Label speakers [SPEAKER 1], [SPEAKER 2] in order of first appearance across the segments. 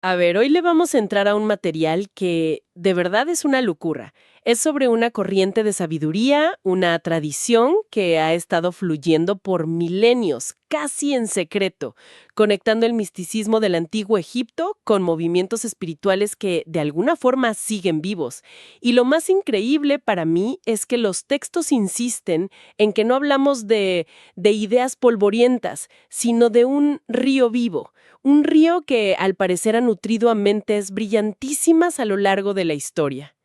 [SPEAKER 1] A ver, hoy le vamos a entrar a un material que de verdad es una locura. Es sobre una corriente de sabiduría, una tradición que ha estado fluyendo por milenios, casi en secreto, conectando el misticismo del antiguo Egipto con movimientos espirituales que de alguna forma siguen vivos. Y lo más increíble para mí es que los textos insisten en que no hablamos de ideas polvorientas, sino de un río vivo. Un río que al parecer ha nutrido a mentes brillantísimas a lo largo de la historia.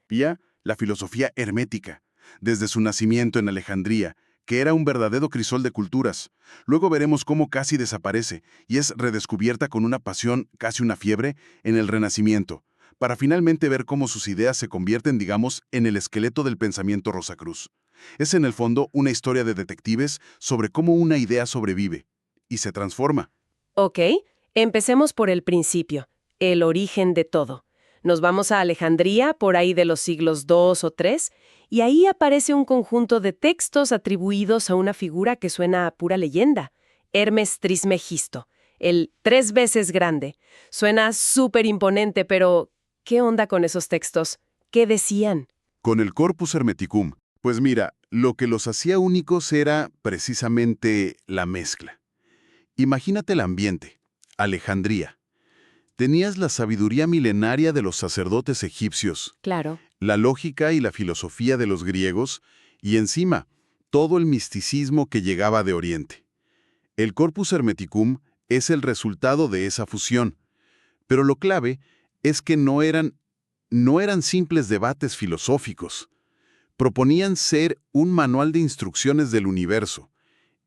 [SPEAKER 2] La filosofía hermética, desde su nacimiento en Alejandría, que era un verdadero crisol de culturas. Luego veremos cómo casi desaparece y es redescubierta con una pasión, casi una fiebre, en el Renacimiento, para finalmente ver cómo sus ideas se convierten, digamos, en el esqueleto del pensamiento Rosacruz. Es en el fondo una historia de detectives sobre cómo una idea sobrevive y se transforma.
[SPEAKER 1] Ok, empecemos por el principio, el origen de todo. Nos vamos a Alejandría, por ahí de los siglos II o III, y ahí aparece un conjunto de textos atribuidos a una figura que suena a pura leyenda, Hermes Trismegisto, el 3 veces grande. Suena súper imponente, pero ¿qué onda con esos textos? ¿Qué decían?
[SPEAKER 2] Con el Corpus Hermeticum, pues mira, lo que los hacía únicos era precisamente la mezcla. Imagínate el ambiente. Alejandría. Tenías la sabiduría milenaria de los sacerdotes egipcios,
[SPEAKER 1] Claro.
[SPEAKER 2] la lógica y la filosofía de los griegos, y encima, todo el misticismo que llegaba de Oriente. El Corpus Hermeticum es el resultado de esa fusión, pero lo clave es que no eran simples debates filosóficos. Proponían ser un manual de instrucciones del universo,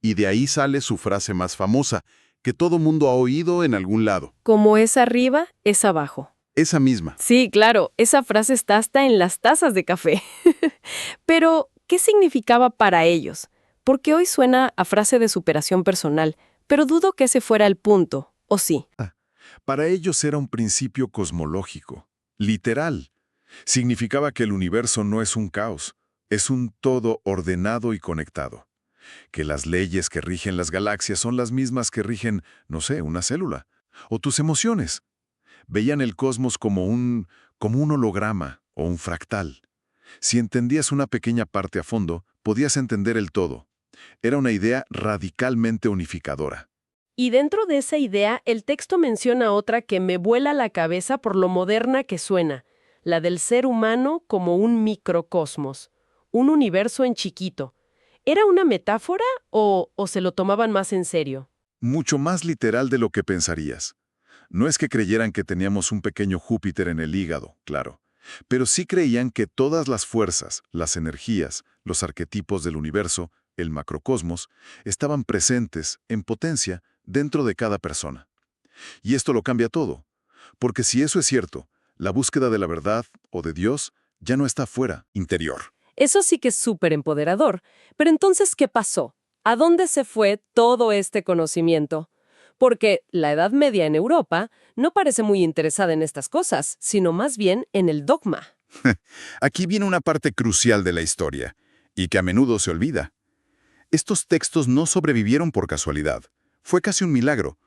[SPEAKER 2] y de ahí sale su frase más famosa, que todo mundo ha oído en algún lado.
[SPEAKER 1] Como es arriba, es abajo.
[SPEAKER 2] Esa misma.
[SPEAKER 1] Sí, claro, esa frase está hasta en las tazas de café. Pero, ¿qué significaba para ellos? Porque hoy suena a frase de superación personal, pero dudo que ese fuera el punto, ¿o sí?
[SPEAKER 3] Para ellos era un principio cosmológico, literal. Significaba que el universo no es un caos, es un todo ordenado y conectado. Que las leyes que rigen las galaxias son las mismas que rigen, no sé, una célula. O tus emociones. Veían el cosmos como un holograma o un fractal. Si entendías una pequeña parte a fondo, podías entender el todo. Era una idea radicalmente unificadora.
[SPEAKER 1] Y dentro de esa idea, el texto menciona otra que me vuela la cabeza por lo moderna que suena, la del ser humano como un microcosmos, un universo en chiquito. ¿Era una metáfora o se lo tomaban más en serio?
[SPEAKER 3] Mucho más literal de lo que pensarías. No es que creyeran que teníamos un pequeño Júpiter en el hígado, claro, pero sí creían que todas las fuerzas, las energías, los arquetipos del universo, el macrocosmos, estaban presentes, en potencia, dentro de cada persona. Y esto lo cambia todo, porque si eso es cierto, la búsqueda de la verdad o de Dios ya no está fuera, interior.
[SPEAKER 1] Eso sí que es súper empoderador. Pero entonces, ¿qué pasó? ¿A dónde se fue todo este conocimiento? Porque la Edad Media en Europa no parece muy interesada en estas cosas, sino más bien en el dogma.
[SPEAKER 3] Aquí viene una parte crucial de la historia, y que a menudo se olvida. Estos textos no sobrevivieron por casualidad. Fue casi un milagro.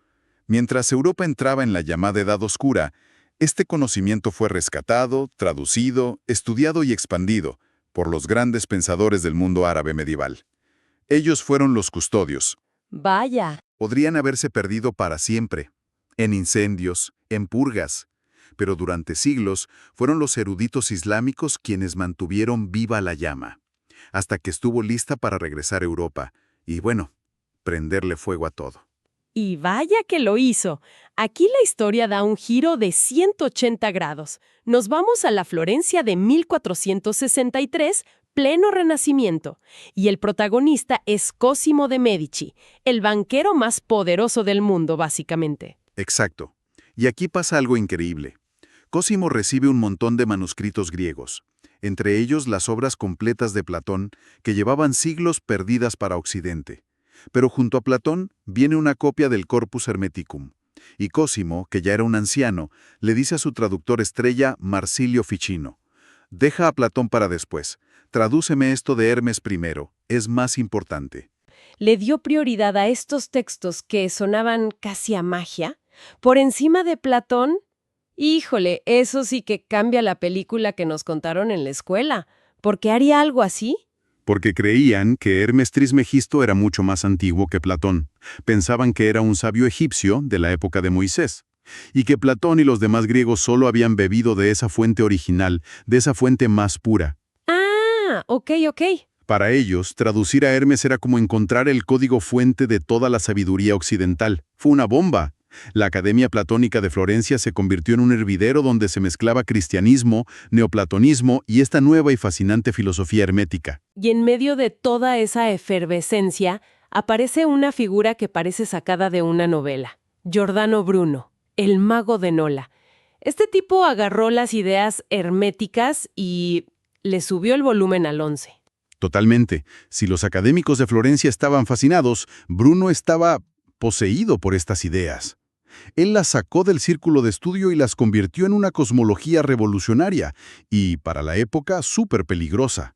[SPEAKER 3] Mientras Europa entraba en la llamada Edad Oscura, este conocimiento fue rescatado, traducido, estudiado y expandido por los grandes pensadores del mundo árabe medieval. Ellos fueron los custodios.
[SPEAKER 1] Vaya.
[SPEAKER 3] Podrían haberse perdido para siempre, en incendios, en purgas, pero durante siglos fueron los eruditos islámicos quienes mantuvieron viva la llama, hasta que estuvo lista para regresar a Europa y, bueno, prenderle fuego a todo.
[SPEAKER 1] Y vaya que lo hizo. Aquí la historia da un giro de 180 grados. Nos vamos a la Florencia de 1463, pleno Renacimiento. Y el protagonista es Cosimo de Medici, el banquero más poderoso del mundo, básicamente.
[SPEAKER 2] Exacto. Y aquí pasa algo increíble. Cosimo recibe un montón de manuscritos griegos, entre ellos las obras completas de Platón, que llevaban siglos perdidas para Occidente. Pero junto a Platón viene una copia del Corpus Hermeticum. Y Cosimo, que ya era un anciano, le dice a su traductor estrella, Marsilio Ficino: «Deja a Platón para después. Tradúceme esto de Hermes primero. Es más importante».
[SPEAKER 1] Le dio prioridad a estos textos que sonaban casi a magia, por encima de Platón. Híjole, eso sí que cambia la película que nos contaron en la escuela. ¿Por qué haría algo así?
[SPEAKER 2] Porque creían que Hermes Trismegisto era mucho más antiguo que Platón. Pensaban que era un sabio egipcio de la época de Moisés, y que Platón y los demás griegos solo habían bebido de esa fuente original, de esa fuente más pura.
[SPEAKER 1] Ah, ok.
[SPEAKER 2] Para ellos, traducir a Hermes era como encontrar el código fuente de toda la sabiduría occidental. Fue una bomba. La Academia Platónica de Florencia se convirtió en un hervidero donde se mezclaba cristianismo, neoplatonismo y esta nueva y fascinante filosofía hermética.
[SPEAKER 1] Y en medio de toda esa efervescencia, aparece una figura que parece sacada de una novela. Giordano Bruno, el mago de Nola. Este tipo agarró las ideas herméticas y le subió el volumen al 11.
[SPEAKER 2] Totalmente. Si los académicos de Florencia estaban fascinados, Bruno estaba poseído por estas ideas. Él las sacó del círculo de estudio y las convirtió en una cosmología revolucionaria y, para la época, súper peligrosa.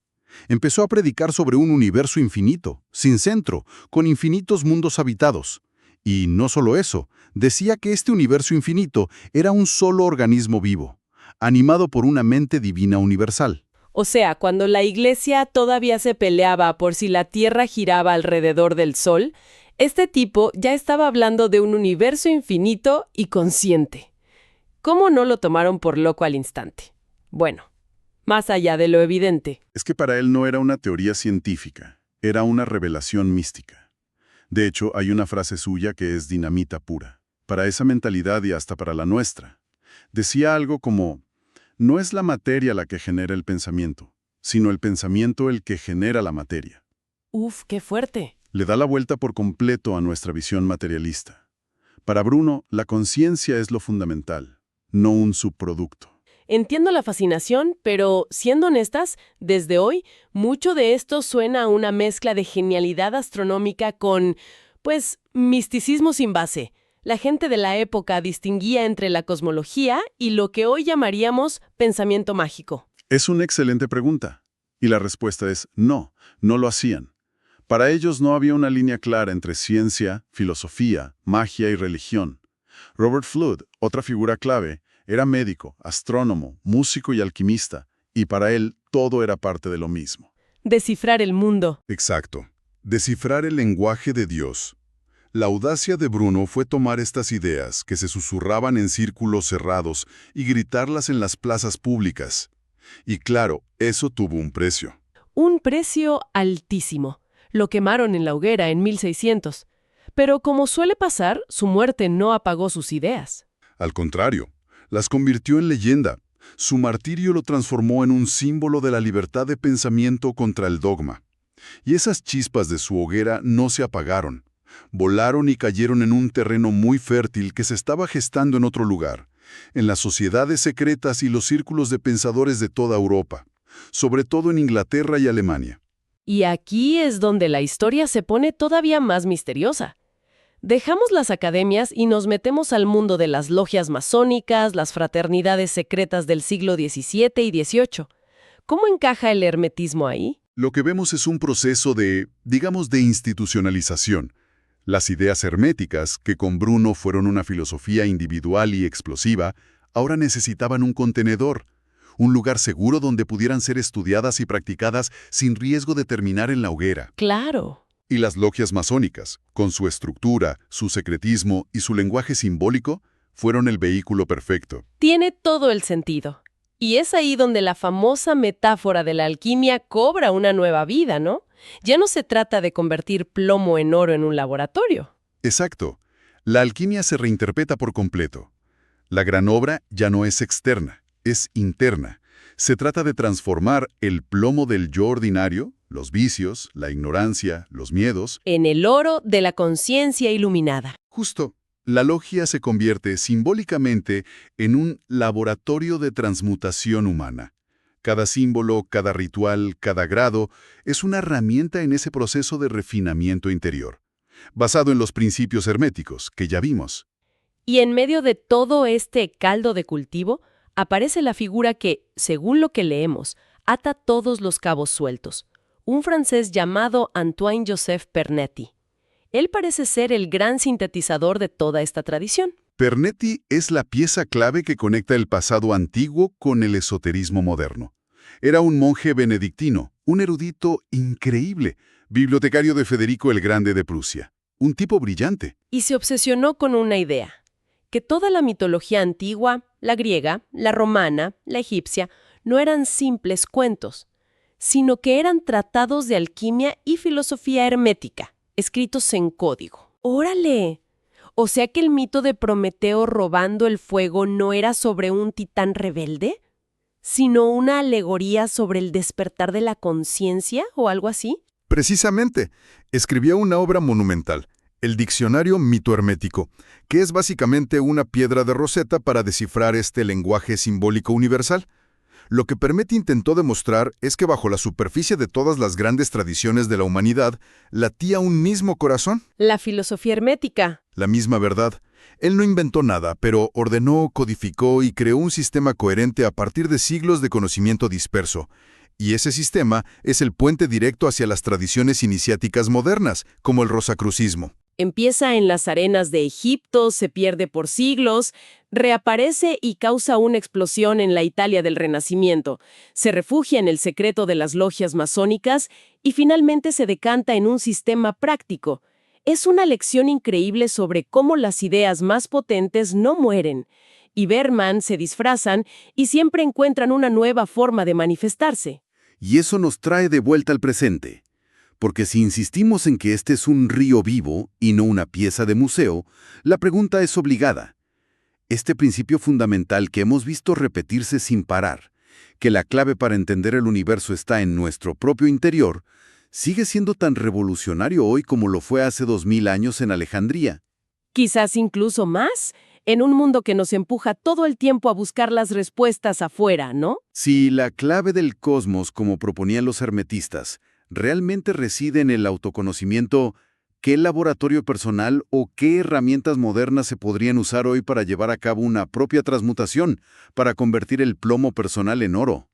[SPEAKER 2] Empezó a predicar sobre un universo infinito, sin centro, con infinitos mundos habitados. Y no solo eso, decía que este universo infinito era un solo organismo vivo, animado por una mente divina universal.
[SPEAKER 1] O sea, cuando la Iglesia todavía se peleaba por si la Tierra giraba alrededor del Sol, este tipo ya estaba hablando de un universo infinito y consciente. ¿Cómo no lo tomaron por loco al instante? Bueno, más allá de lo evidente.
[SPEAKER 2] Es que para él no era una teoría científica, era una revelación mística. De hecho, hay una frase suya que es dinamita pura, para esa mentalidad y hasta para la nuestra. Decía algo como, no es la materia la que genera el pensamiento, sino el pensamiento el que genera la materia.
[SPEAKER 1] Uf, qué fuerte.
[SPEAKER 2] Le da la vuelta por completo a nuestra visión materialista. Para Bruno, la conciencia es lo fundamental, no un subproducto.
[SPEAKER 1] Entiendo la fascinación, pero siendo honestas, desde hoy, mucho de esto suena a una mezcla de genialidad astronómica con, misticismo sin base. La gente de la época distinguía entre la cosmología y lo que hoy llamaríamos pensamiento mágico.
[SPEAKER 2] Es una excelente pregunta. Y la respuesta es no lo hacían. Para ellos no había una línea clara entre ciencia, filosofía, magia y religión. Robert Flood, otra figura clave, era médico, astrónomo, músico y alquimista, y para él todo era parte de lo mismo.
[SPEAKER 1] Descifrar el mundo.
[SPEAKER 2] Exacto. Descifrar el lenguaje de Dios. La audacia de Bruno fue tomar estas ideas que se susurraban en círculos cerrados y gritarlas en las plazas públicas. Y claro, eso tuvo un precio.
[SPEAKER 1] Un precio altísimo. Lo quemaron en la hoguera en 1600. Pero como suele pasar, su muerte no apagó sus ideas.
[SPEAKER 2] Al contrario, las convirtió en leyenda. Su martirio lo transformó en un símbolo de la libertad de pensamiento contra el dogma. Y esas chispas de su hoguera no se apagaron. Volaron y cayeron en un terreno muy fértil que se estaba gestando en otro lugar, en las sociedades secretas y los círculos de pensadores de toda Europa, sobre todo en Inglaterra y Alemania.
[SPEAKER 1] Y aquí es donde la historia se pone todavía más misteriosa. Dejamos las academias y nos metemos al mundo de las logias masónicas, las fraternidades secretas del siglo XVII y XVIII. ¿Cómo encaja el hermetismo ahí?
[SPEAKER 2] Lo que vemos es un proceso de institucionalización. Las ideas herméticas, que con Bruno fueron una filosofía individual y explosiva, ahora necesitaban un contenedor, un lugar seguro donde pudieran ser estudiadas y practicadas sin riesgo de terminar en la hoguera.
[SPEAKER 1] Claro.
[SPEAKER 2] Y las logias masónicas, con su estructura, su secretismo y su lenguaje simbólico, fueron el vehículo perfecto.
[SPEAKER 1] Tiene todo el sentido. Y es ahí donde la famosa metáfora de la alquimia cobra una nueva vida, ¿no? Ya no se trata de convertir plomo en oro en un laboratorio.
[SPEAKER 2] Exacto. La alquimia se reinterpreta por completo. La gran obra ya no es externa, es interna. Se trata de transformar el plomo del yo ordinario, los vicios, la ignorancia, los miedos,
[SPEAKER 1] en el oro de la conciencia iluminada.
[SPEAKER 2] Justo. La logia se convierte simbólicamente en un laboratorio de transmutación humana. Cada símbolo, cada ritual, cada grado es una herramienta en ese proceso de refinamiento interior, basado en los principios herméticos que ya vimos.
[SPEAKER 1] Y en medio de todo este caldo de cultivo, aparece la figura que, según lo que leemos, ata todos los cabos sueltos. Un francés llamado Antoine-Joseph Pernetti. Él parece ser el gran sintetizador de toda esta tradición.
[SPEAKER 2] Pernetti es la pieza clave que conecta el pasado antiguo con el esoterismo moderno. Era un monje benedictino, un erudito increíble, bibliotecario de Federico el Grande de Prusia. Un tipo brillante.
[SPEAKER 1] Y se obsesionó con una idea, que toda la mitología antigua, la griega, la romana, la egipcia, no eran simples cuentos, sino que eran tratados de alquimia y filosofía hermética, escritos en código. ¡Órale! O sea que el mito de Prometeo robando el fuego no era sobre un titán rebelde, sino una alegoría sobre el despertar de la conciencia o algo así.
[SPEAKER 4] Precisamente, escribió una obra monumental, el Diccionario Mito-Hermético, que es básicamente una piedra de Rosetta para descifrar este lenguaje simbólico universal. Lo que Pernetti intentó demostrar es que bajo la superficie de todas las grandes tradiciones de la humanidad latía un mismo corazón.
[SPEAKER 1] La filosofía hermética.
[SPEAKER 4] La misma verdad. Él no inventó nada, pero ordenó, codificó y creó un sistema coherente a partir de siglos de conocimiento disperso. Y ese sistema es el puente directo hacia las tradiciones iniciáticas modernas, como el rosacrucismo.
[SPEAKER 1] Empieza en las arenas de Egipto, se pierde por siglos, reaparece y causa una explosión en la Italia del Renacimiento, se refugia en el secreto de las logias masónicas y finalmente se decanta en un sistema práctico. Es una lección increíble sobre cómo las ideas más potentes no mueren, y Berman se disfrazan y siempre encuentran una nueva forma de manifestarse.
[SPEAKER 2] Y eso nos trae de vuelta al presente. Porque si insistimos en que este es un río vivo y no una pieza de museo, la pregunta es obligada. Este principio fundamental que hemos visto repetirse sin parar, que la clave para entender el universo está en nuestro propio interior, sigue siendo tan revolucionario hoy como lo fue hace 2000 años en Alejandría.
[SPEAKER 1] Quizás incluso más, en un mundo que nos empuja todo el tiempo a buscar las respuestas afuera, ¿no?
[SPEAKER 2] Si la clave del cosmos, como proponían los hermetistas, realmente reside en el autoconocimiento, ¿qué laboratorio personal o qué herramientas modernas se podrían usar hoy para llevar a cabo una propia transmutación, para convertir el plomo personal en oro?